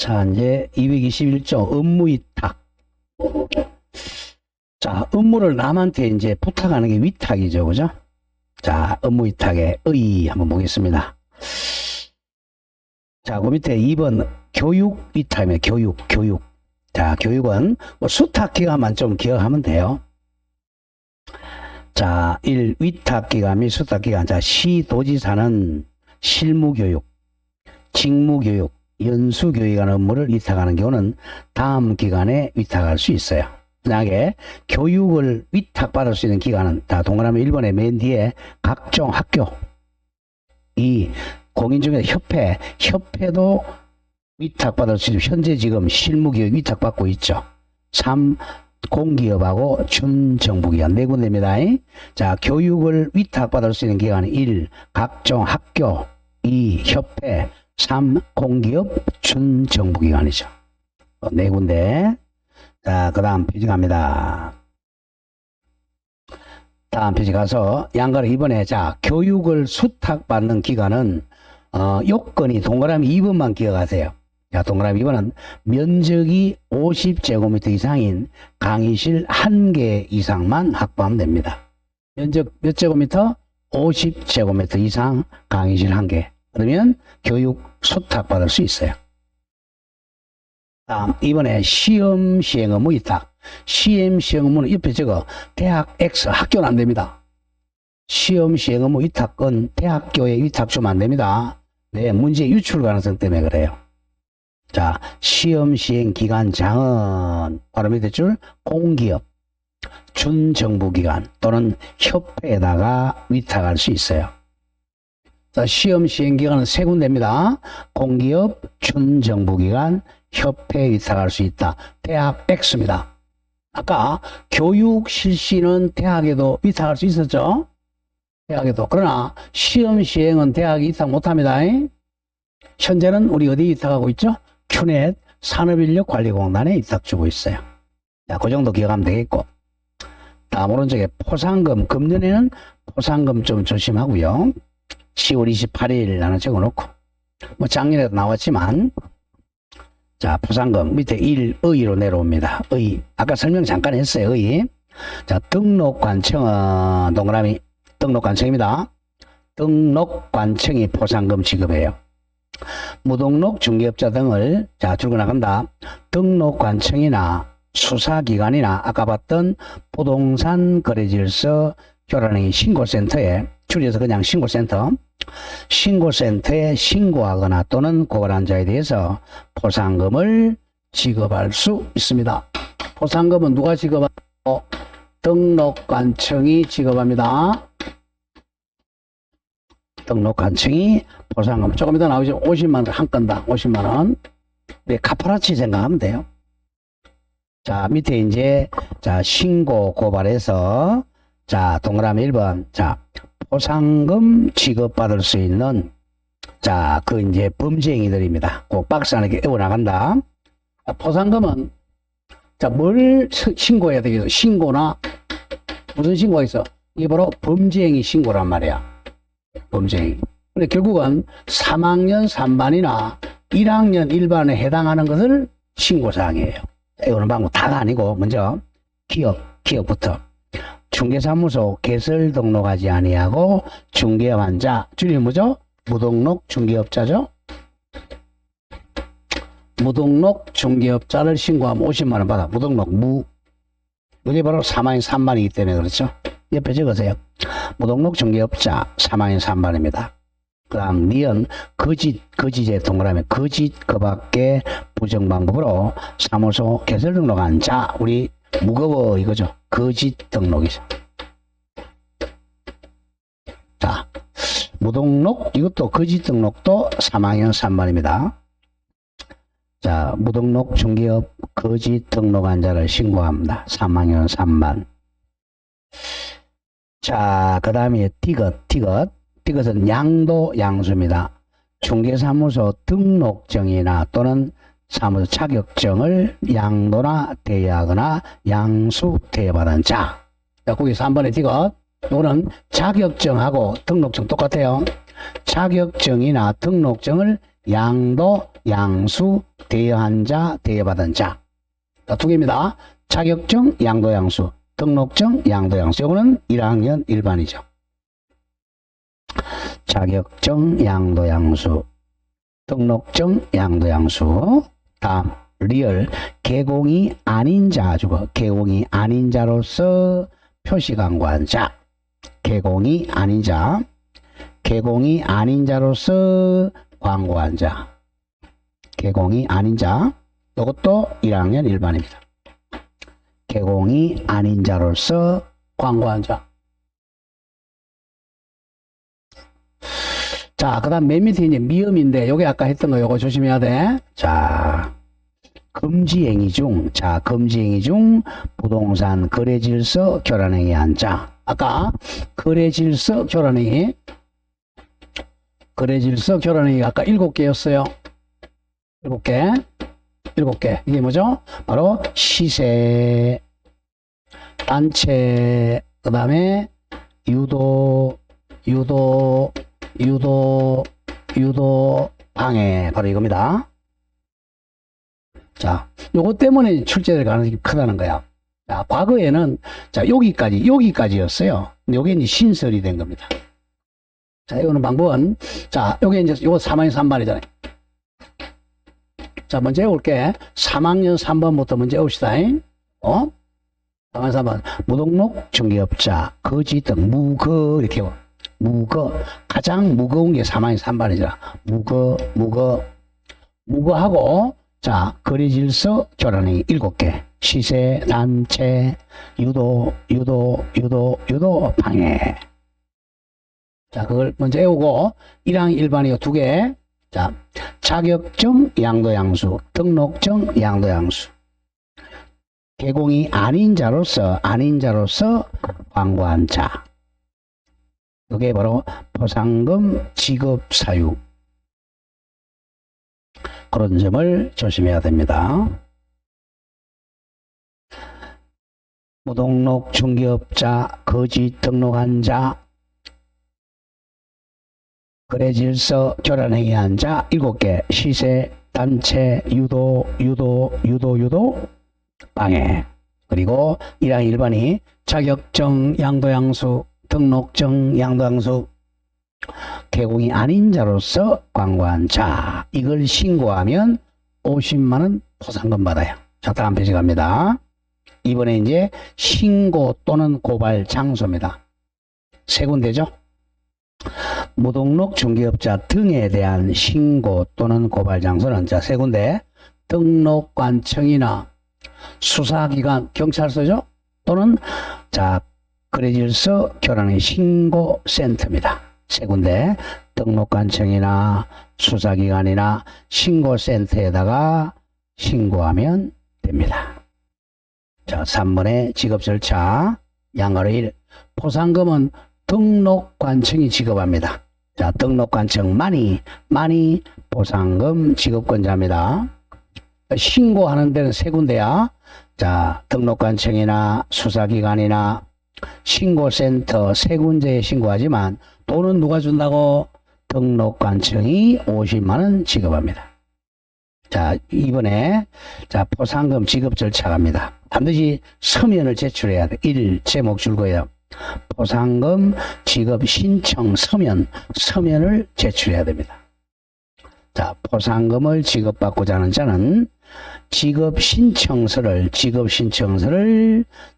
자, 이제 221조 업무위탁. 자, 업무를 남한테 이제 부탁하는 게 위탁이죠. 그죠? 자, 업무위탁의 의 한번 보겠습니다. 자, 그 밑에 2번 교육위탁이에요. 교육. 자, 교육은 뭐 수탁기간만 좀 기억하면 돼요. 자, 1. 위탁기간 및 수탁기간. 자, 시도지사는 실무교육, 직무교육, 연수교육한 업무를 위탁하는 경우는 다음 기간에 위탁할 수 있어요. 만약에 교육을 위탁받을 수 있는 기간은, 자, 동그라미 1번에 맨 뒤에 각종 학교, 2. 공인중개사 협회도 위탁받을 수 있는, 현재 지금 실무교육 위탁받고 있죠. 3. 공기업하고 준정부기관 네 군데입니다. 자, 교육을 위탁받을 수 있는 기간은 1. 각종 학교, 2. 협회, 3. 공기업, 준정부기관이죠. 네 군데. 자, 그 다음 페이지 갑니다. 다음 페이지 가서 양가로 이번에, 자, 교육을 수탁받는 기간은 요건이 동그라미 2번만 기억하세요. 자, 동그라미 2번은 면적이 50제곱미터 이상인 강의실 1개 이상만 확보하면 됩니다. 면적 몇 제곱미터? 50제곱미터 이상 강의실 1개. 그러면 교육 수탁받을 수 있어요. 다음, 이번에 시험 시행 업무 위탁. 시험 시행 업무는 옆에 적어 대학 X 학교는 안 됩니다. 시험 시행 업무 위탁은 대학교에 위탁 주면 안 됩니다. 네, 문제 유출 가능성 때문에 그래요. 자, 시험 시행 기관장은 바로 밑에 줄 공기업, 준정부기관 또는 협회에다가 위탁할 수 있어요. 자, 시험 시행 기관은 세 군데입니다. 공기업, 준정부기관, 협회에 위탁할 수 있다. 대학 X입니다. 아까 교육 실시는 대학에도 위탁할 수 있었죠? 대학에도. 그러나 시험 시행은 대학이 위탁 못합니다. 현재는 우리 어디 위탁하고 있죠? 큐넷 산업인력관리공단에 위탁 주고 있어요. 자, 그 정도 기억하면 되겠고. 다음 오른쪽에 포상금. 금년에는 포상금 좀 조심하고요. 10월 28일 하나 적어놓고. 뭐 작년에도 나왔지만. 자, 포상금 밑에 1의로 내려옵니다. 의. 아까 설명 잠깐 했어요. 의. 자, 등록관청은 동그라미 등록관청입니다. 등록관청이 포상금 지급해요. 무등록 중개업자 등을, 자, 줄고 나간다. 등록관청이나 수사기관이나 아까 봤던 부동산 거래질서 교란행위 신고센터에, 줄여서 그냥 신고센터에 신고하거나 또는 고발한 자에 대해서 포상금을 지급할 수 있습니다. 포상금은 누가 지급하고? 등록관청이 지급합니다. 등록관청이 포상금. 조금 이따 나오죠. 50만원 한 건당 50만원. 네, 카파라치 생각하면 돼요. 자, 밑에 이제, 자, 신고 고발해서, 자, 동그라미 1번. 자, 포상금 지급받을 수 있는, 자, 그 이제 범죄행위들입니다. 꼭 박스 안에 이렇게 나간다. 포상금은, 자, 뭘 신고해야 되겠어? 신고나, 무슨 신고가 있어? 이게 바로 범죄행위 신고란 말이야. 범죄행위. 근데 결국은 3학년 3반이나 1학년 1반에 해당하는 것을 신고사항이에요. 이거는 방금 다가 아니고, 먼저, 기업부터. 중개사무소 개설 등록하지 아니하고 중개업한 자, 줄이면 뭐죠? 무등록 중개업자죠? 무등록 중개업자를 신고하면 50만원 받아. 무등록, 이게 바로 3학년 3반이기 때문에 그렇죠? 옆에 적으세요. 무등록 중개업자 3학년 3반입니다. 그 다음, 니은, 거짓의 동그라미, 그 밖에 부정방법으로 사무소 개설 등록한 자, 우리 무거워 이거죠. 거짓 등록이죠. 자, 무등록, 이것도 거짓 등록도 3학년 3반입니다. 자, 무등록 중개업 거짓 등록한 자를 신고합니다. 3학년 3반. 자, 그 다음에 티것은 양도 양수입니다. 중개사무소 등록증이나 또는 사무소 자격증을 양도나 대여하거나 양수 대여받은 자. 자, 거기서 3번에 티것. 이거는 자격증하고 등록증 똑같아요. 자격증이나 등록증을 양도, 양수, 대여한 자, 대여받은 자. 자, 두 개입니다. 자격증, 양도, 양수. 등록증, 양도, 양수. 이거는 1학년 일반이죠. 자격증, 양도, 양수. 등록증, 양도, 양수. 다음, 리얼. 개공이 아닌 자 주고, 개공이 아닌 자로서 표시강구한 자. 개공이 아닌 자. 개공이 아닌 자로서 광고한 자. 개공이 아닌 자. 이것도 1학년 일반입니다. 개공이 아닌 자로서 광고한 자. 자, 그 다음 맨 밑에 이제 미음인데, 요게 아까 했던 거 요거 조심해야 돼. 자, 금지행위 중, 자, 금지행위 중 부동산 거래질서 교란행위 한 자. 아까 거래질서 교란행위, 거래질서 교란행위가 아까 7개였어요. 7개. 7개. 이게 뭐죠? 바로 시세, 단체, 그 다음에 유도, 방해. 바로 이겁니다. 자, 요거 때문에 출제될 가능성이 크다는 거야. 자, 과거에는, 자, 여기까지였어요. 근데 요게 이제 신설이 된 겁니다. 자, 이거는 방법은, 자, 요게 이제, 요거 3학년 3반이잖아요. 자, 먼저 해볼게. 3학년 3번부터 먼저 해봅시다. 3학년 3번. 무등록 중개업자, 거지 등, 무거, 이렇게 해봐. 무거. 가장 무거운 게 3학년 3반이잖아. 무거하고, 자, 거래질서 교란행위 7개. 시세, 단체, 유도, 방해. 자, 그걸 먼저 외우고, 1학년 1반이요, 2개. 자, 자격증, 양도, 양수. 등록증, 양도, 양수. 개공이 아닌 자로서 광고한 자. 그게 바로 포상금 지급 사유. 그런 점을 조심해야 됩니다. 무등록 중개업자, 거짓 등록한 자, 거래질서 교란행위한 자 7개, 시세, 단체, 유도, 방해. 그리고 1학년 1반이 자격증, 양도, 양수, 등록증, 양도, 양수, 개공이 아닌 자로서 광고한 자. 이걸 신고하면 50만원 포상금 받아요. 자, 다음 페이지 갑니다. 이번에 이제 신고 또는 고발 장소입니다. 세 군데죠. 무등록 중개업자 등에 대한 신고 또는 고발 장소는 자, 세 군데. 등록관청이나 수사기관, 경찰서죠. 또는 자, 거래질서 교란의 신고센터입니다. 세 군데. 등록관청이나 수사기관이나 신고센터에다가 신고하면 됩니다. 자, 3번의 지급절차. 양가로 1. 포상금은 등록관청이 지급합니다. 자, 등록관청만이 포상금 지급권자입니다. 신고하는 데는 세 군데야. 자, 등록관청이나 수사기관이나 신고센터 세 군데에 신고하지만 돈은 누가 준다고? 등록관청이 50만원 지급합니다. 자, 이번에 자, 포상금 지급 절차갑니다. 반드시 서면을 제출해야 돼. 1. 제목 줄 거예요. 포상금 지급 신청 서면을 제출해야 됩니다. 자, 포상금을 지급받고자 하는 자는 지급 신청서를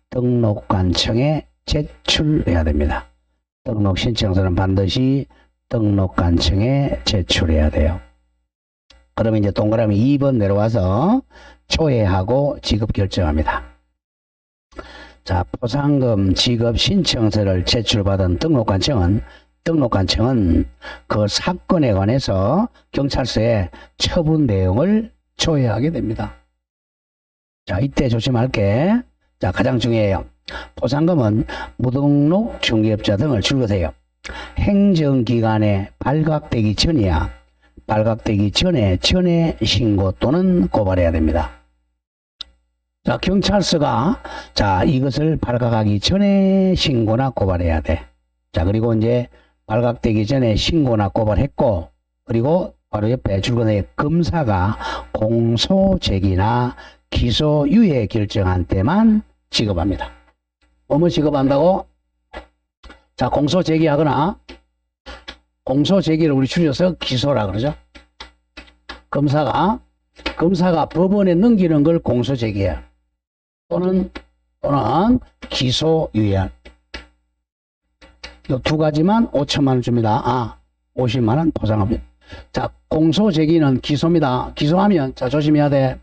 등록관청에 제출해야 됩니다. 등록 신청서는 반드시 등록관청에 제출해야 돼요. 그러면 이제 동그라미 2번 내려와서 조회하고 지급 결정합니다. 자, 포상금 지급 신청서를 제출받은 등록관청은 그 사건에 관해서 경찰서에 처분 내용을 조회하게 됩니다. 자, 이때 조심할게. 자, 가장 중요해요. 포상금은 무등록 중개업자 등을 줄거세요. 행정기관에 발각되기 전이야. 발각되기 전에 신고 또는 고발해야 됩니다. 자, 경찰서가 자, 이것을 발각하기 전에 신고나 고발해야 돼. 자, 그리고 이제 발각되기 전에 신고나 고발했고, 그리고 바로 옆에 줄거리에 검사가 공소제기나 기소유예 결정한 때만 지급합니다. 뭐뭐 지급한다고? 자, 공소제기하거나 공소제기를 우리 줄여서 기소라 그러죠. 검사가 법원에 넘기는 걸 공소제기해요. 또는 기소유예. 이 두 가지만 5천만 원 줍니다. 50만 원 보상합니다. 자, 공소제기는 기소입니다. 기소하면, 자, 조심해야 돼.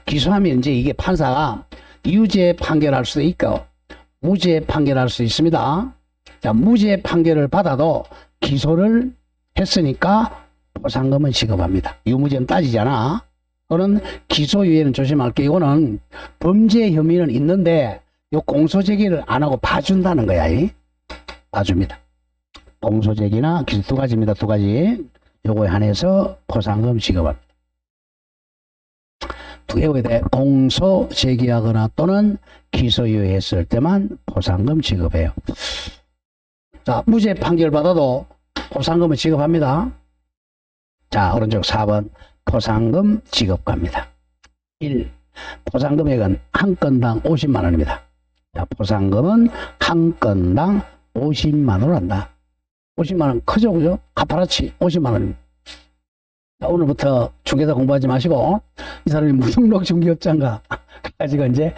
기소하면 이제 이게 판사가 유죄 판결할 수도 있고, 무죄 판결할 수 있습니다. 자, 무죄 판결을 받아도 기소를 했으니까 보상금은 지급합니다. 유무죄는 따지잖아. 또는 기소유예는 조심할게. 이거는 범죄 혐의는 있는데, 요 공소제기를 안 하고 봐준다는 거야. 봐줍니다. 공소제기나 기소 두 가지입니다. 두 가지. 요거에 한해서 보상금 지급합니다. 두 개 외에 공소제기하거나 또는 기소유예했을 때만 보상금 지급해요. 자, 무죄 판결 받아도 보상금을 지급합니다. 자, 오른쪽 4번 보상금 지급갑니다. 1. 보상금액은 한 건당 50만 원입니다. 자, 보상금은 한 건당 50만 원으로 한다. 50만 원 크죠, 그죠? 가파라치 50만 원입니다. 자, 오늘부터 중개사 공부하지 마시고, 이 사람이 무등록 중개업자인가? 가지고 이제,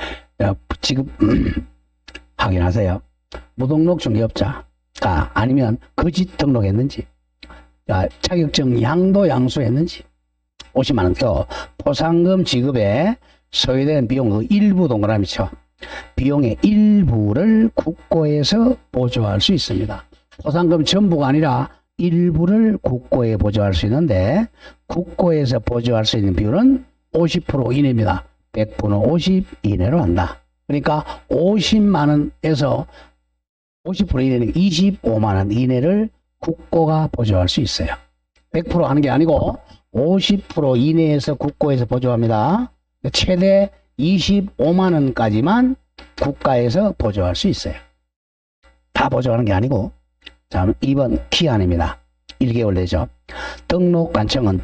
지급, 확인하세요. 무등록 중개업자가 아니면 거짓 등록했는지, 자, 자격증 양도 양수했는지, 50만 원 더 보상금 지급에 소요되는 비용 그 일부 동그라미 쳐. 비용의 일부를 국고에서 보조할 수 있습니다. 보상금 전부가 아니라 일부를 국고에 보조할 수 있는데 국고에서 보조할 수 있는 비율은 50% 이내입니다. 100분의 50 이내로 한다. 그러니까 50만 원에서 50% 이내는 25만 원 이내를 국고가 보조할 수 있어요. 100% 하는 게 아니고 50% 이내에서 국고에서 보조합니다. 최대 25만 원까지만 국가에서 보조할 수 있어요. 다 보조하는 게 아니고. 자, 2번 기한입니다. 1개월 내죠. 등록관청은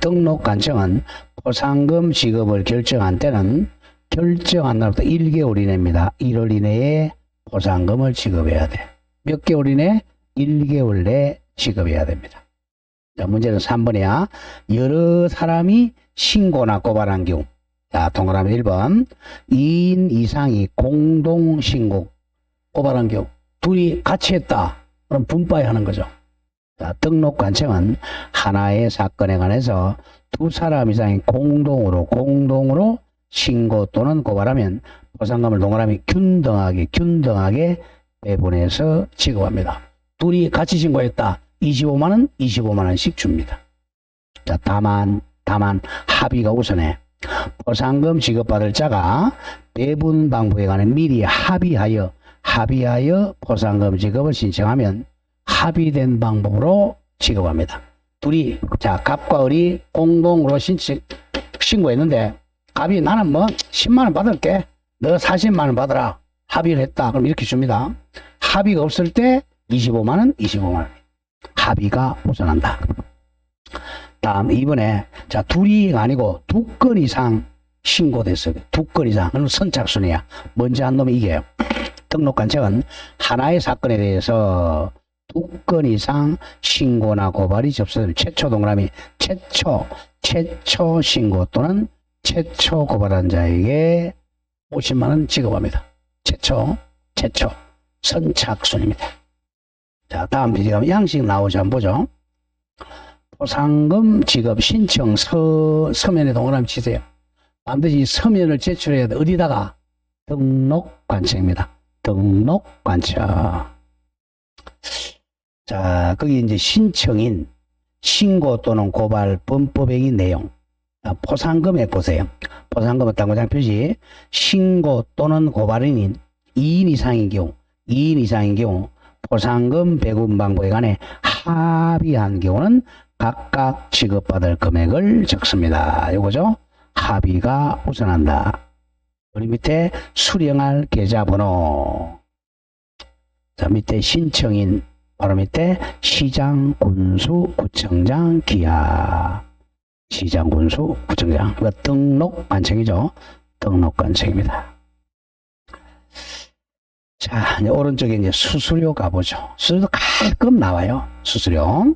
보상금 지급을 결정한 때는 결정한 날부터 1개월 이내입니다. 1월 이내에 보상금을 지급해야 돼. 몇 개월 이내? 1개월 내에 지급해야 됩니다. 자, 문제는 3번이야. 여러 사람이 신고나 고발한 경우. 자, 동그라미 1번. 2인 이상이 공동신고, 고발한 경우. 둘이 같이 했다. 그럼 분바에 하는 거죠. 자, 등록관청은 하나의 사건에 관해서 두 사람 이상이 공동으로 신고 또는 고발하면 보상금을 동그라미 균등하게 배분해서 지급합니다. 둘이 같이 신고했다. 25만 원, 25만 원씩 줍니다. 자, 다만 합의가 우선해. 보상금 지급받을 자가 배분 방법에 관해 미리 합의하여 보상금 지급을 신청하면 합의된 방법으로 지급합니다. 둘이, 자, 갑과 을이 공동으로 신고했는데, 갑이 나는 뭐 10만 원 받을게. 너 40만 원 받으라. 합의를 했다. 그럼 이렇게 줍니다. 합의가 없을 때 25만 원, 25만 원. 합의가 우선한다. 다음 2번에, 자, 둘이가 아니고 2건 이상 신고됐어요. 2건 이상. 그럼 선착순이야. 먼저 한 놈이 이겨요. 등록관청은 하나의 사건에 대해서 2건 이상 신고나 고발이 접수된 최초 동그라미 최초 신고 또는 최초 고발한 자에게 50만 원 지급합니다. 최초 선착순입니다. 자, 다음 페이지 가면 양식 나오죠. 한번 보죠. 보상금 지급 신청 서면에 동그라미 치세요. 반드시 서면을 제출해야 돼. 어디다가? 등록관청입니다. 등록관청. 자, 거기 이제 신청인, 신고 또는 고발, 범법행위 내용. 포상금액 보세요. 포상금액 당구장 표시. 신고 또는 고발인인 2인 이상인 경우, 포상금 배분 방법에 관해 합의한 경우는 각각 지급받을 금액을 적습니다. 요거죠. 합의가 우선한다. 우리 밑에 수령할 계좌번호. 자, 밑에 신청인, 바로 밑에 시장, 군수, 구청장, 기하. 시장군수 구청장. 이거 등록관청이죠. 등록관청입니다. 자, 이제 오른쪽에 이제 수수료 가보죠. 수수료 가끔 나와요. 수수료.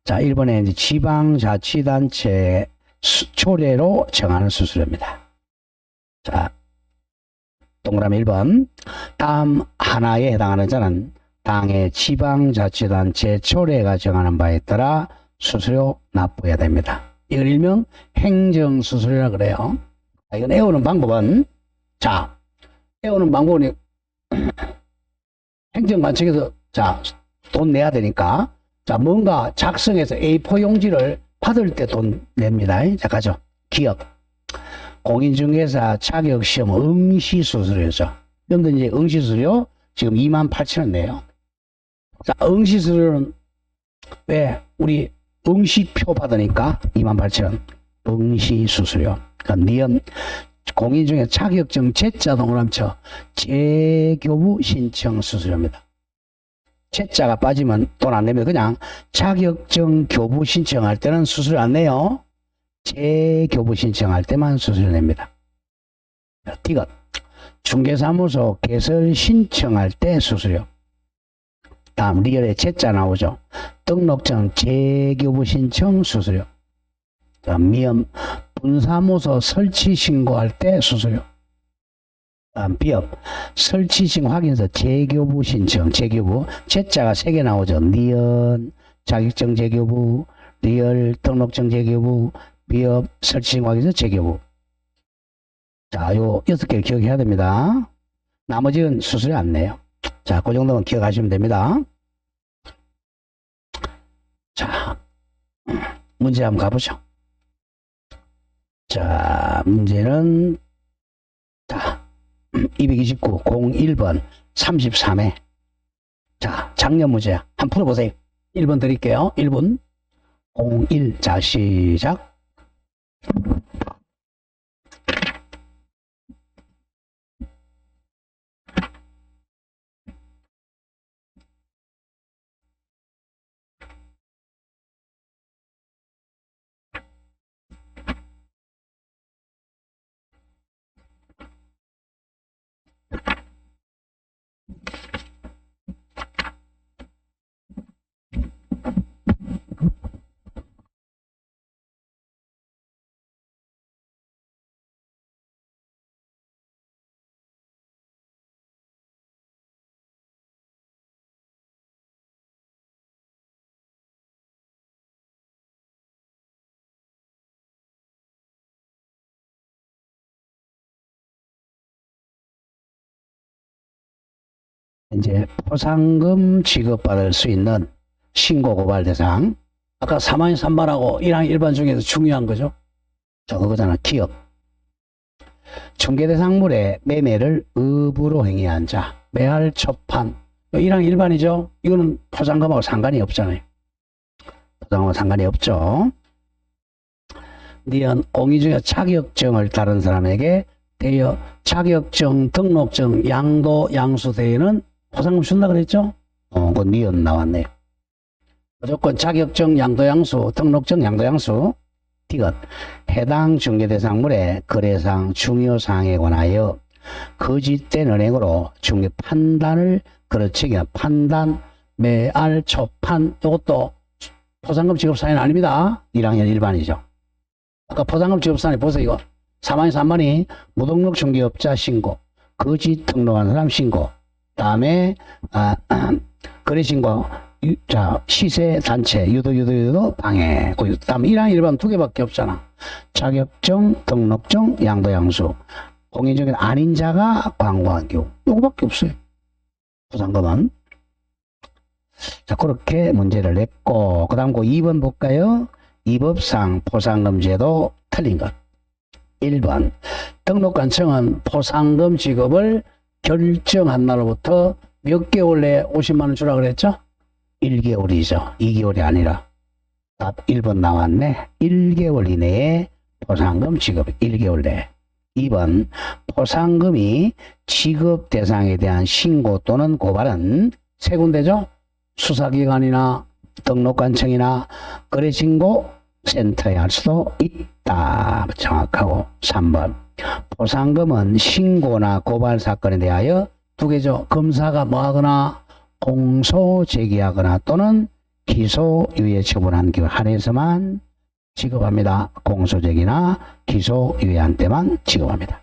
자, 1번에 이제 지방자치단체 조례로 정하는 수수료입니다. 자, 동그라미 1번. 다음 하나에 해당하는 자는 당의 지방자치단체 조례가 정하는 바에 따라 수수료 납부해야 됩니다. 이걸 일명 행정수수료라 그래요. 이건 외우는 방법은, 자, 외우는 방법은 행정관청에서 자, 돈 내야 되니까, 자, 뭔가 작성해서 A4 용지를 받을 때 돈 냅니다. 자, 가죠. 기업. 공인중개사 자격시험 응시수수료죠. 여러분들 이제 응시수수료 지금 28,000원 내요. 자, 응시수수료는 왜? 우리 응시표 받으니까 28,000원. 응시수수료. 그러니까 니은 공인중개사 자격증 제자 동그라미쳐 재교부 신청 수수료입니다. 제자가 빠지면 돈 안 내면 그냥 자격증 교부 신청할 때는 수수료 안 내요. 재교부 신청할 때만 수수료 냅니다. 디귿. 중개사무소 개설 신청할 때 수수료. 다음 리얼에 제자 나오죠. 등록증 재교부 신청 수수료. 다음 미음. 분사무소 설치 신고할 때 수수료. 다음 비업. 설치 신고 확인서 재교부 신청. 재교부. 제자가 3개 나오죠. 니은 자격증 재교부, 리얼 등록증 재교부, 비업 설치 신고 확인서 재교부. 자, 요 6개를 기억해야 됩니다. 나머지는 수수료 안 내요. 자, 그 정도는 기억하시면 됩니다. 자, 문제 한번 가보죠. 자, 문제는, 자, 229, 01번, 33회. 자, 작년 문제야. 한번 풀어보세요. 1번 드릴게요. 1번. 01. 자, 시작. 이제 포상금 지급받을 수 있는 신고 고발 대상. 아까 3항 3반하고 1항 1반 중에서 중요한 거죠. 저 그거잖아. 기업. 중개대상물의 매매를 의무로 행위한 자. 매할 초판. 1항 1반이죠. 이거는 포상금하고 상관이 없잖아요. 포상금하고 상관이 없죠. 니은 공인중개사 자격증을 다른 사람에게 대여 자격증, 등록증, 양도, 양수 대여는 포상금 준다 그랬죠? 그 니은 나왔네요. 무조건 자격증, 양도, 양수, 등록증, 양도, 양수. 디귿. 해당 중개대상물의 거래상, 중요사항에 관하여 거짓된 은행으로 중개 판단을 거르치기, 판단, 매알, 초판. 이것도 포상금 지급 사유는 아닙니다. 1학년 1반이죠. 아까 포상금 지급 사유 보세요. 이거 3항 3반이 무등록 중개업자 신고, 거짓 등록한 사람 신고, 다음에 거래신고, 자, 시세 단체, 유도 방해. 다음에 1항 1반 2개밖에 없잖아. 자격증, 등록증, 양도, 양수. 공인중개사 아닌 자가 광고한 경우. 요거밖에 없어요. 포상금은. 자, 그렇게 문제를 냈고, 그 다음 거 2번 볼까요? 이 법상 포상금 제도 틀린 것. 1번. 등록관청은 포상금 지급을 결정한 날로부터 몇 개월 내에 50만 원 주라 그랬죠? 1개월이죠. 2개월이 아니라. 답 1번 나왔네. 1개월 이내에 포상금 지급 1개월 내에. 2번. 포상금이 지급 대상에 대한 신고 또는 고발은 세 군데죠? 수사기관이나 등록관청이나 거래신고, 센터에 할 수도 있다. 정확하고 3번. 포상금은 신고나 고발 사건에 대하여 두 개죠. 검사가 뭐하거나 공소 제기하거나 또는 기소유예 처분한 경우 한해서만 지급합니다. 공소제기나 기소유예한 때만 지급합니다.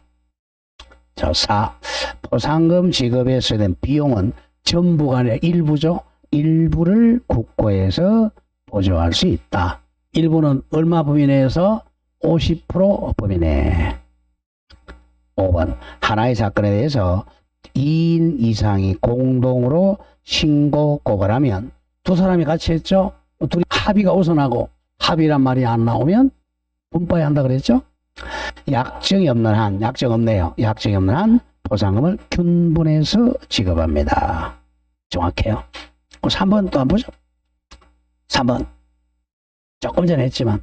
자, 4. 포상금 지급에 쓰는 비용은 전부가 아니라 일부죠. 일부를 국고에서 보조할 수 있다. 일부는 얼마 범위 내에서 50% 범위 내. 5번. 하나의 사건에 대해서 2인 이상이 공동으로 신고 고발하면 두 사람이 같이 했죠. 둘이 합의가 우선하고 합의란 말이 안 나오면 분파해야 한다 그랬죠. 약정이 없는 한, 약정 없네요. 약정이 없는 한 보상금을 균분해서 지급합니다. 정확해요. 3번 또 한번 보죠. 3번. 조금 전에 했지만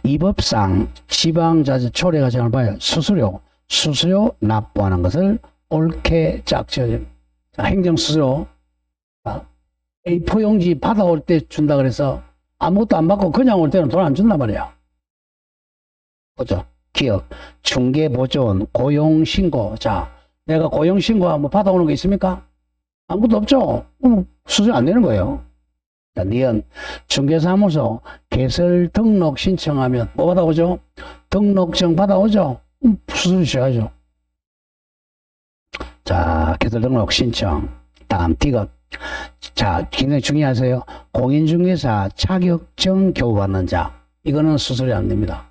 이 법상 지방자치 초래가 정을 봐요. 수수료 납부하는 것을 옳게 짝지어진 행정수수료 A4 용지 받아올 때 준다 그래서 아무것도 안 받고 그냥 올 때는 돈 안 준단 말이야. 그죠? 기억, 중개보조원, 고용신고. 자, 내가 고용신고 뭐 받아오는 거 있습니까? 아무것도 없죠? 수수료 안 내는 거예요. 자, 니은, 중개사무소 개설 등록 신청하면 뭐 받아오죠? 등록증 받아오죠? 수수료 줘야죠. 자, 개설 등록 신청. 다음, 디귿. 자, 굉장히 중요하세요. 공인중개사 자격증 교부받는 자. 이거는 수수료 안 냅니다.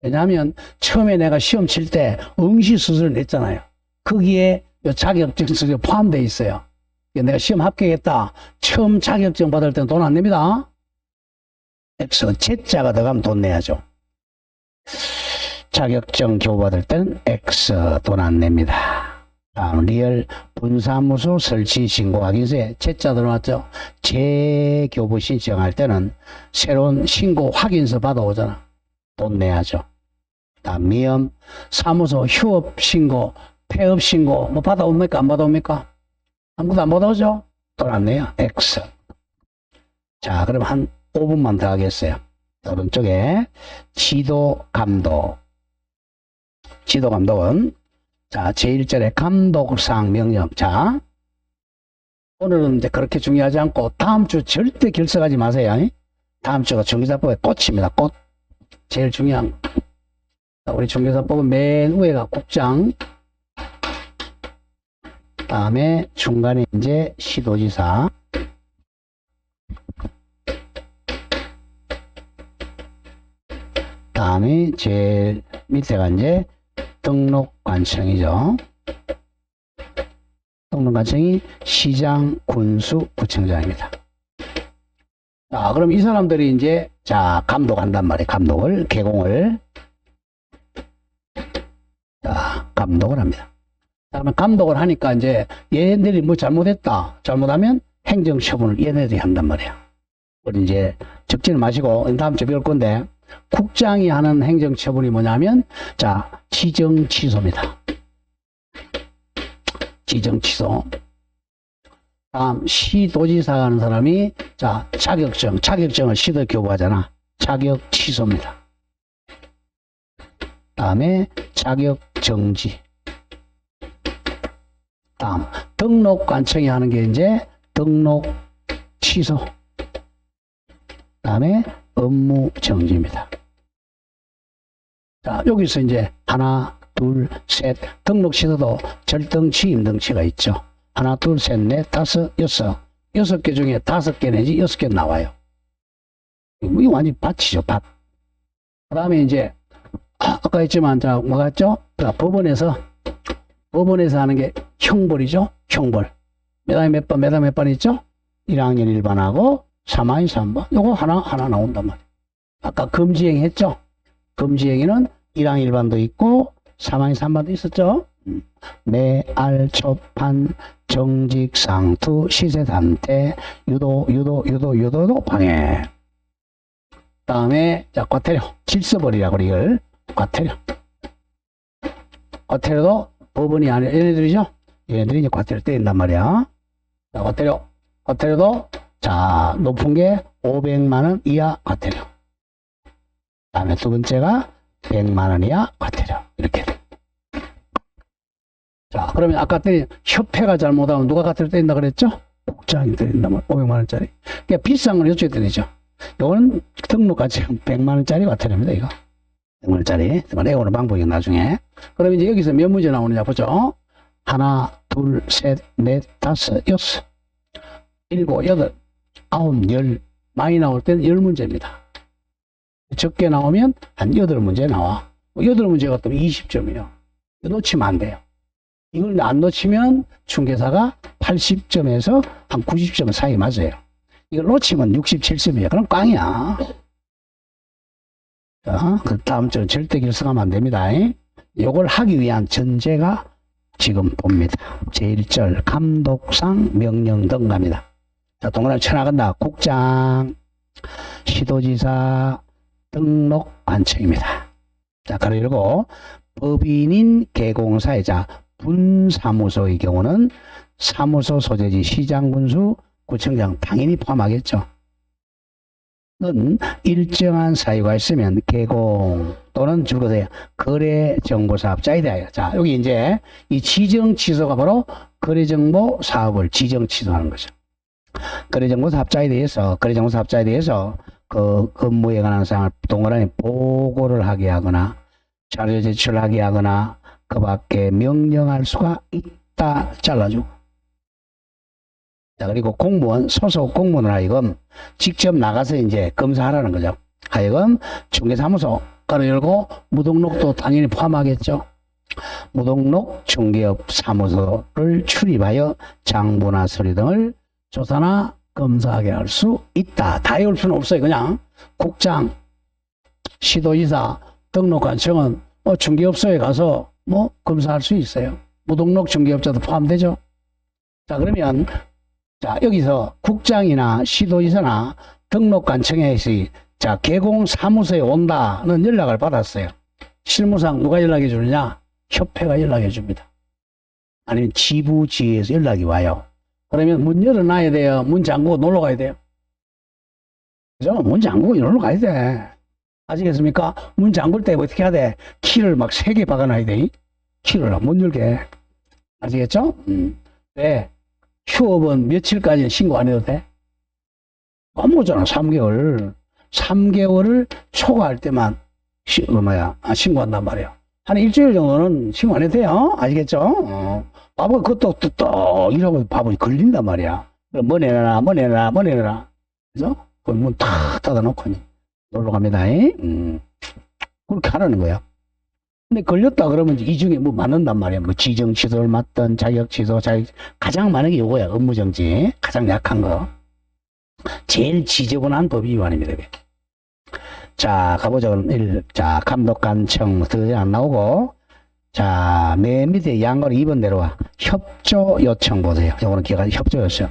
왜냐하면 처음에 내가 시험 칠 때 응시 수수료 냈잖아요. 거기에 자격증 수수료 포함되어 있어요. 내가 시험 합격했다. 처음 자격증 받을 때는 돈 안 냅니다. X, Z자가 들어가면 돈 내야죠. 자격증 교부받을 때는 X 돈 안 냅니다. 다음 리얼 분사무소 설치 신고 확인서에 Z자 들어왔죠. 재교부 신청할 때는 새로운 신고 확인서 받아오잖아. 돈 내야죠. 다음 미음 사무소 휴업 신고 폐업 신고 뭐 받아옵니까 안 받아옵니까? 아무것도 안 받아오죠. 돈 안 내요. X. 자, 그럼 한 5분만 더 하겠어요. 오른쪽에 지도감독. 지도감독은 자, 제1절에 감독상 명령. 자, 오늘은 이제 그렇게 중요하지 않고 다음 주 절대 결석하지 마세요. 다음 주가 중개사법의 꽃입니다. 꽃. 제일 중요한. 우리 중개사법은 맨 위에가 국장. 다음에 중간에 이제 시도지사. 다음에 제일 밑에가 이제 등록관청이죠. 등록관청이 시장, 군수, 구청장입니다. 자, 그럼 이 사람들이 이제 자 감독한단 말이에요. 감독을 개공을 자 감독을 합니다. 자, 그러면 감독을 하니까 이제 얘네들이 뭐 잘못했다. 잘못하면 행정처분을 얘네들이 한단 말이에요. 우리 이제 적지는 마시고 다음 주에 배울 건데. 국장이 하는 행정처분이 뭐냐면 자 지정 취소입니다. 지정 취소. 다음 시도지사가 하는 사람이 자 자격증을 시도 교부하잖아. 자격 취소입니다. 다음에 자격 정지. 다음 등록관청이 하는 게 이제 등록 취소. 다음에 업무 정지입니다. 자, 여기서 이제 하나, 둘, 셋, 등록 취소도 절등치, 임등치가 있죠. 하나, 둘, 셋, 넷, 다섯, 여섯. 6개 중에 5개 내지 6개 나와요. 이거 완전 밭이죠, 밭. 그 다음에 이제, 아까 했지만, 자, 뭐가 했죠? 법원에서 하는 게 형벌이죠, 형벌. 몇 번 있죠? 1학년 1반하고 3학년 3반. 요거 하나 나온단 말이에요. 아까 금지행위 했죠? 금지행위는 1학년 1반도 있고 3학년 3반도 있었죠? 매알, 초판, 정직, 상투, 시세단태, 유도도 방해. 다음에 자 과태료, 질서벌이라고 이걸 과태료. 과태료도 법원이 아니라 얘네들이죠? 얘네들이 이제 과태료 때린단 말이야. 자, 과태료도 자 높은 게 500만 원 이하 과태료. 다음에 두 번째가 100만 원이야 과태료. 이렇게 돼. 자, 그러면 아까 때린 협회가 잘못하면 누가 과태료 때린다 그랬죠? 국장이 때린다면 500만 원짜리. 그러니까 비싼 걸 이쪽에 때리죠. 이거는 등록가치 100만 원짜리 과태료입니다. 이거 100만 원짜리. 내고는 방법이 나중에. 그럼 이제 여기서 몇 문제 나오느냐 보죠. 하나, 둘, 셋, 넷, 다섯, 여섯, 일곱, 여덟, 아홉, 열. 많이 나올 때는 10문제입니다. 적게 나오면 한 8문제 나와. 8문제가 또 20점이에요. 놓치면 안 돼요. 이걸 안 놓치면 중개사가 80점에서 한 90점 사이 맞아요. 이걸 놓치면 67점이에요. 그럼 꽝이야. 자, 그 다음 주 절대 결석하면 안 됩니다. 이걸 하기 위한 전제가 지금 봅니다. 제1절 감독상 명령 등 갑니다. 자, 동그라미 쳐나간다. 국장, 시도지사, 등록 관청입니다. 자, 가로 열고 법인인 개공사이자 분사무소의 경우는 사무소 소재지 시장군수 구청장 당연히 포함하겠죠. 는 일정한 사유가 있으면 개공 또는 줄거세요 거래정보사업자이다. 자, 여기 이제 이 지정 취소가 바로 거래정보 사업을 지정 취소하는 거죠. 거래정보사업자에 대해서 그 업무에 관한 사항을 동그라미 보고를 하게 하거나 자료 제출하게 하거나 그 밖에 명령할 수가 있다. 잘라주고. 자, 그리고 공무원, 소속 공무원을 하여금 직접 나가서 이제 검사하라는 거죠. 하여금 중개사무소 가로 열고 무등록도 당연히 포함하겠죠. 무등록 중개업 사무소를 출입하여 장부나 서류 등을 조사나 검사하게 할 수 있다. 다 외울 수는 없어요. 그냥 국장, 시도지사, 등록관청은 중개업소에 가서 검사할 수 있어요. 무등록 중개업자도 포함되죠. 자, 그러면 자, 여기서 국장이나 시도지사나 등록관청에서 자, 개공사무소에 온다는 연락을 받았어요. 실무상 누가 연락해 주느냐? 협회가 연락해 줍니다. 아니면 지부지에서 연락이 와요. 그러면 문 열어놔야 돼요. 문 잠그고 놀러 가야 돼요. 그죠? 문 잠그고 놀러 가야 돼. 아시겠습니까? 문 잠글 때 어떻게 해야 돼? 키를 막 3개 박아놔야 돼. 키를 못 열게. 아시겠죠? 왜? 휴업은 며칠까지는 신고 안 해도 돼? 까먹었잖아. 3개월. 3개월을 초과할 때만 신고한단 말이에요. 한 일주일 정도는 신고 안 해도 돼요. 아시겠죠? 바보 그것도 또 이러고 바보 걸린단 말이야. 그럼 뭐 내놔라. 그래서 그 문 탁 닫아놓고 놀러 갑니다. 그렇게 하라는 거야. 근데 걸렸다 그러면 이 중에 뭐 맞는단 말이야. 뭐 지정 취소를 맞든 자격 취소, 가장 많은 게 요거야. 업무 정지. 가장 약한 거. 제일 지저분한 법 위반입니다. 자, 가보자. 그럼 자, 감독관청 더 안 나오고. 자, 맨 밑에 양거리 2번 내려와. 협조 요청 보세요. 요거는 기억하세요. 협조 요청.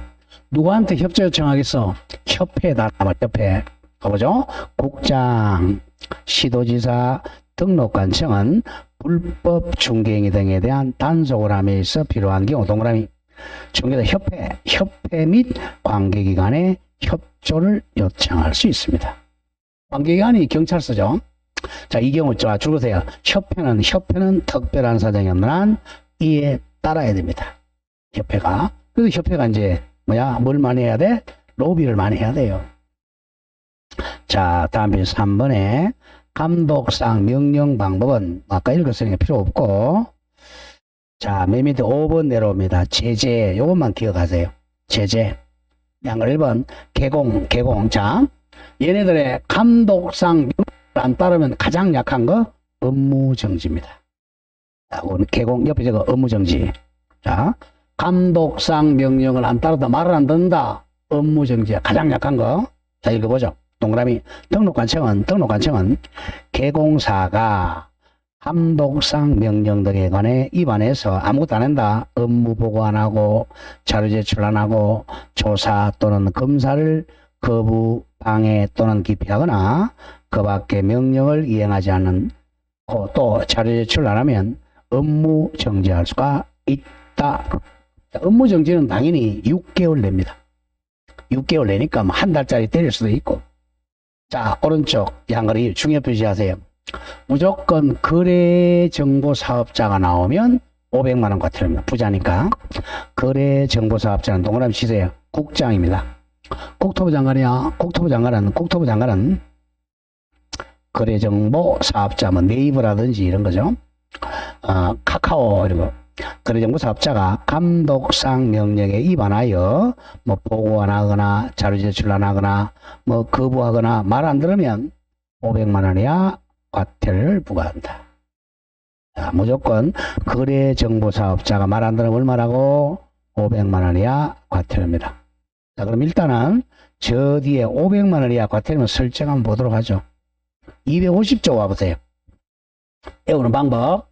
누구한테 협조 요청하겠어? 협회에다 남아, 협회. 가보죠. 국장, 시도지사, 등록관청은 불법 중개행위 등에 대한 단속을 함에 있어 필요한 경우 동그라미 중개사 협회 및 관계기관에 협조를 요청할 수 있습니다. 관계기관이 경찰서죠. 자, 이 경우 줄거세요. 협회는 특별한 사정이 없는 한 이에 따라야 됩니다. 협회가. 그래서 협회가 이제 뭘 많이 해야 돼? 로비를 많이 해야 돼요. 자, 다음 페이지 3번에 감독상 명령 방법은 아까 읽었으니까 필요 없고. 자, 맨 밑에 5번 내려옵니다. 제재. 요것만 기억하세요. 제재. 양걸 1번 개공. 자, 얘네들의 감독상 명령을 안 따르면 가장 약한 거 업무정지입니다. 자, 개공 옆에 저거 업무정지. 자, 감독상 명령을 안 따르다 말을 안 듣는다. 업무정지야. 가장 약한 거. 자, 읽어보죠. 동그라미. 등록관청은 개공사가 감독상 명령 등에 관해 위반해서 아무것도 안 한다. 업무 보고 안 하고 자료 제출 안 하고 조사 또는 검사를 거부, 방해 또는 기피하거나 그 밖에 명령을 이행하지 않는 또 자료 제출 안 하면 업무 정지할 수가 있다. 업무 정지는 당연히 6개월 냅니다. 6개월 내니까 한 달짜리 때릴 수도 있고 자, 오른쪽 양거리 중요 표시하세요. 무조건 거래정보사업자가 나오면 500만원 과태료입니다. 부자니까. 거래정보사업자는 동그라미 치세요. 국장입니다. 국토부 장관이야. 국토부 장관은 거래정보사업자, 뭐 네이버라든지 이런 거죠. 카카오 이런 거. 거래정보사업자가 감독상 명령에 위반하여 뭐 보고안 하거나 자료 제출 안 하거나 뭐 거부하거나 말 안 들으면 500만원 이하 과태료를 부과한다. 자, 무조건 거래정보사업자가 말 안 들으면 얼마라고? 500만원 이하 과태료입니다. 자, 그럼 일단은 저 뒤에 500만원 이하 과태료는 설정 한번 보도록 하죠. 250조 와보세요. 외우는 방법.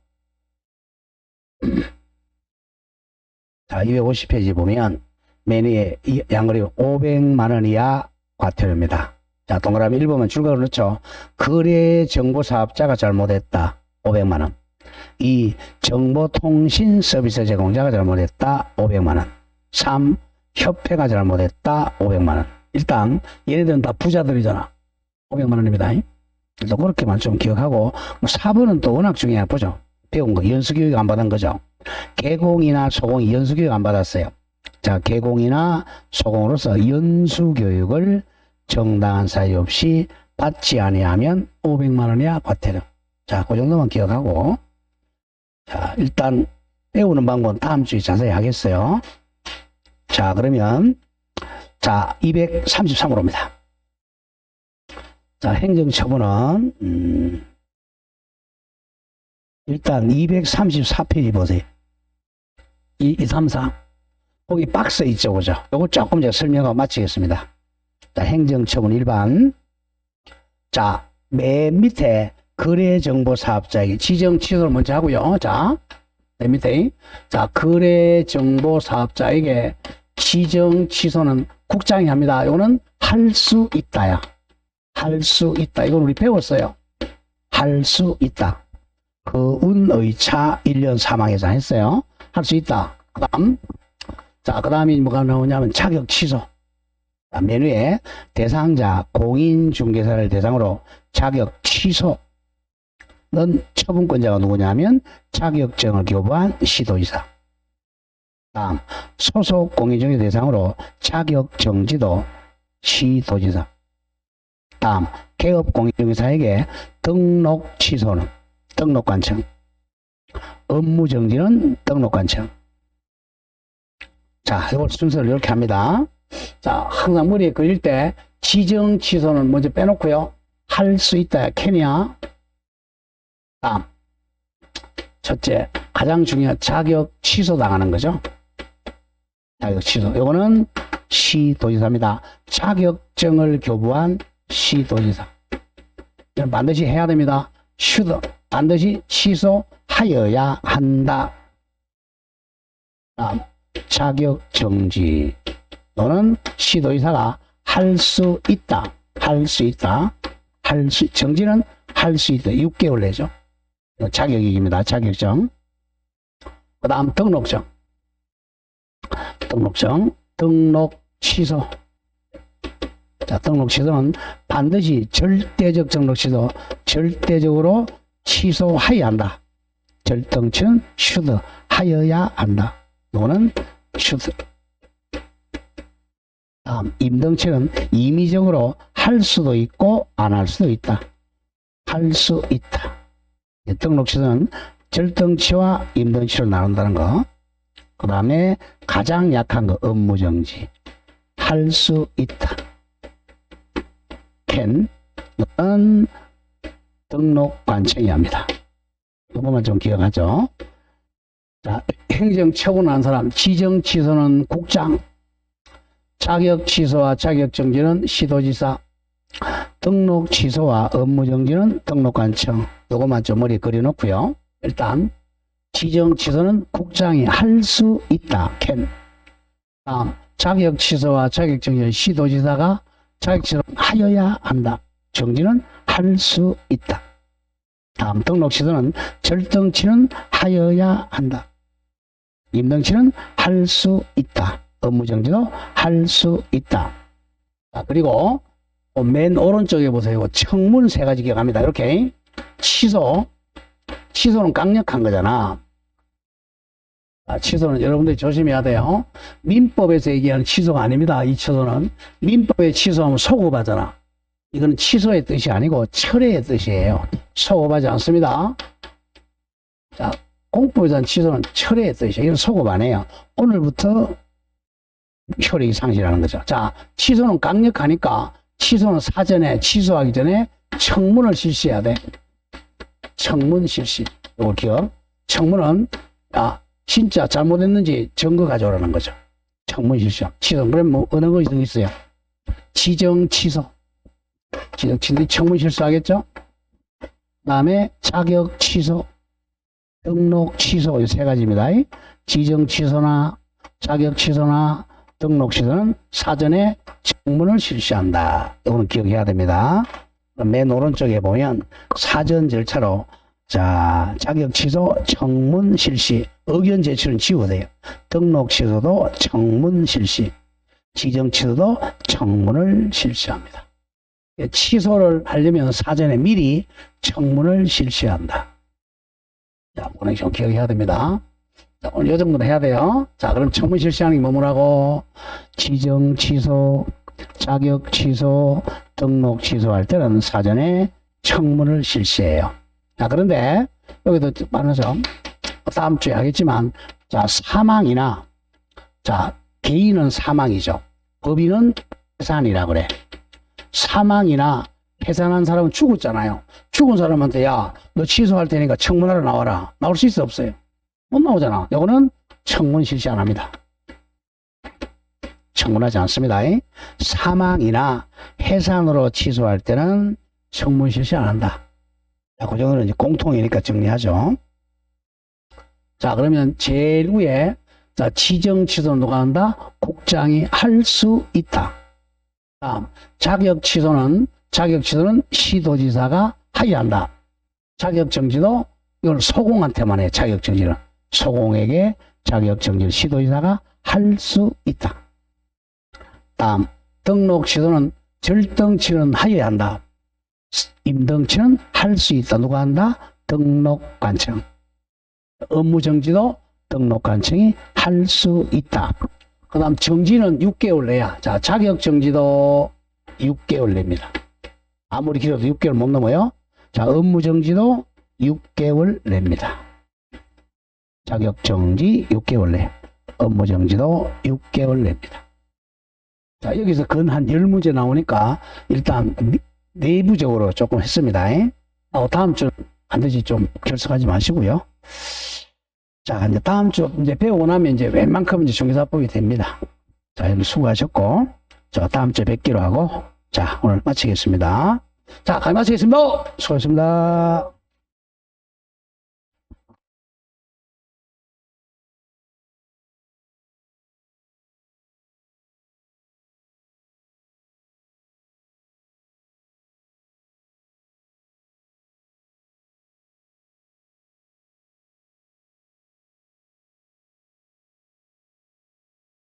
자, 250페이지 보면 맨 위에 양거리 500만원 이하 과태료입니다. 자, 동그라미 1번은 줄거리 넣죠. 거래정보사업자가 잘못했다. 500만원. 2. 정보통신 서비스 제공자가 잘못했다. 500만원. 3. 협회가 잘못했다. 500만원. 일단 얘네들은 다 부자들이잖아. 500만원입니다. 일단 그렇게만 좀 기억하고 4번은 또 워낙 중요해 보죠. 배운 거 연수교육 안 받은 거죠. 개공이나 소공이 연수교육 안 받았어요. 자, 개공이나 소공으로서 연수교육을 정당한 사유 없이 받지 아니하면 500만원 이하 과태료. 자, 그 정도만 기억하고. 자, 일단 배우는 방법은 다음 주에 자세히 하겠어요. 자, 그러면 자, 233호로입니다. 자, 행정처분은 일단 234페이지 보세요. 2, 3, 4. 거기 박스 있죠, 그죠? 요거 조금 제가 설명하고 마치겠습니다. 자, 행정처분 일반. 자, 맨 밑에 거래정보사업자에게 지정 취소를 먼저 하고요. 자, 맨 밑에. 자, 거래정보사업자에게 지정 취소는 국장이 합니다. 요거는 할 수 있다야. 할 수 있다. 이건 우리 배웠어요. 할 수 있다. 그 운의차 1년 사망해서 했어요. 할 수 있다. 그 다음이 뭐가 나오냐면 자격 취소. 자, 맨 위에 대상자 공인중개사를 대상으로 자격 취소는 처분권자가 누구냐면 자격증을 교부한 시도지사. 다음 소속 공인중개사 대상으로 자격 정지도 시도지사. 다음 개업 공인중개사에게 등록 취소는 등록관청, 업무 정지는 등록관청. 자, 이걸 순서를 이렇게 합니다. 자, 항상 머리에 그릴 때 지정 취소는 먼저 빼놓고요. 할 수 있다, 캐냐. 다음, 첫째, 가장 중요한 자격 취소 당하는 거죠. 자격 취소. 요거는 시도지사입니다. 자격증을 교부한 시도지사. 이건 반드시 해야 됩니다. should. 반드시 취소하여야 한다. 다음, 자격 정지. 너는 시도지사가 할 수 있다. 할 수 있다. 정지는 할 수 있다. 6개월 내죠. 자격이익입니다. 자격증. 그 다음 등록증. 등록 취소. 자, 등록 취소는 반드시 절대적 등록 취소. 절대적으로 취소하여야 한다. 절등치는 should 하여야 한다. 너는 should. 다음 임등치는 임의적으로 할 수도 있고 안 할 수도 있다. 할 수 있다. 등록 취소는 절등치와 임등치로 나눈다는 거. 그 다음에 가장 약한 거 업무정지. 할 수 있다. 는 등록관청이 합니다. 이거만 좀 기억하죠. 자, 행정처분한 사람, 지정 취소는 국장, 자격 취소와 자격 정지는 시도지사, 등록 취소와 업무 정지는 등록관청. 이거만 좀 머리에 그려놓고요. 일단 지정 취소는 국장이 할 수 있다. 다음 자격 취소와 자격 정지는 시도지사가 자격 취소를 하여야 한다. 정지는 할 수 있다. 다음 등록 취소는 절등치는 하여야 한다. 임등치는 할 수 있다. 업무 정지도 할 수 있다. 자, 그리고 맨 오른쪽에 보세요. 청문 세 가지 기억합니다. 이렇게 취소는 강력한 거잖아. 취소는 여러분들이 조심해야 돼요. 민법에서 얘기하는 취소가 아닙니다. 이 취소는 민법에 취소하면 소급하잖아. 이거는 취소의 뜻이 아니고 철회의 뜻이에요. 소급하지 않습니다. 자, 공법에서 한 취소는 철회의 뜻이에요. 이건 소급 안 해요. 오늘부터 효력이 상실하는 거죠. 자, 취소는 강력하니까 취소는 사전에 취소하기 전에 청문을 실시해야 돼. 청문 실시. 이거 기억. 청문은 진짜 잘못했는지 증거 가져오라는 거죠. 청문 실시. 취소. 그럼 뭐 어느 거 있어요? 지정 취소. 지정 취소. 청문 실수하겠죠? 그다음에 자격 취소, 등록 취소 이 세 가지입니다. 지정 취소나 자격 취소나 등록 취소는 사전에 청문을 실시한다. 이거는 기억해야 됩니다. 맨 오른쪽에 보면 사전 절차로 자, 자격 취소, 청문 실시, 의견 제출은 지워야 돼요. 등록 취소도 청문 실시, 지정 취소도 청문을 실시합니다. 취소를 하려면 사전에 미리 청문을 실시한다. 자, 오늘 좀 기억해야 됩니다. 자, 오늘 이 정도는 해야 돼요. 자, 그럼 청문 실시하는 게 뭐라고? 지정 취소, 자격 취소, 등록 취소할 때는 사전에 청문을 실시해요. 자, 그런데 여기도 말하죠. 다음 주에 하겠지만, 자, 사망이나, 자, 개인은 사망이죠. 법인은 해산이라 그래. 사망이나 해산한 사람은 죽었잖아요. 죽은 사람한테 야, 너 취소할 테니까 청문하러 나와라. 나올 수 있어 없어요? 못 나오잖아. 이거는 청문 실시 안 합니다. 청문하지 않습니다. 사망이나 해산으로 취소할 때는 청문 실시 안 한다. 자, 그 정도는 이제 공통이니까 정리하죠. 자, 그러면 제일 위에 자, 지정 취소는 누가 한다? 국장이 할 수 있다. 다음, 자격 취소는 시도지사가 하여한다. 자격 정지도 이걸 소공한테만 해. 자격 정지는 소공에게 자격 정지를 시도지사가 할 수 있다. 다음, 등록 취소는 절등치는 하여야 한다. 임등치는 할 수 있다. 누가 한다? 등록관청. 업무정지도 등록관청이 할 수 있다. 그 다음 정지는 6개월 내야. 자, 자격정지도 6개월 냅니다. 아무리 길어도 6개월 못 넘어요. 자, 업무정지도 6개월 냅니다. 자격정지 6개월 내. 업무정지도 6개월 냅니다. 자, 여기서 근 한 10문제 나오니까 일단 내부적으로 조금 했습니다. 다음 주 반드시 좀 결석하지 마시고요. 자, 이제 다음 주 이제 배우고 나면 이제 웬만큼 이제 중개사법이 됩니다. 자, 여러분 수고하셨고, 자, 다음 주에 뵙기로 하고, 자, 오늘 마치겠습니다. 자, 마치겠습니다. 수고하셨습니다.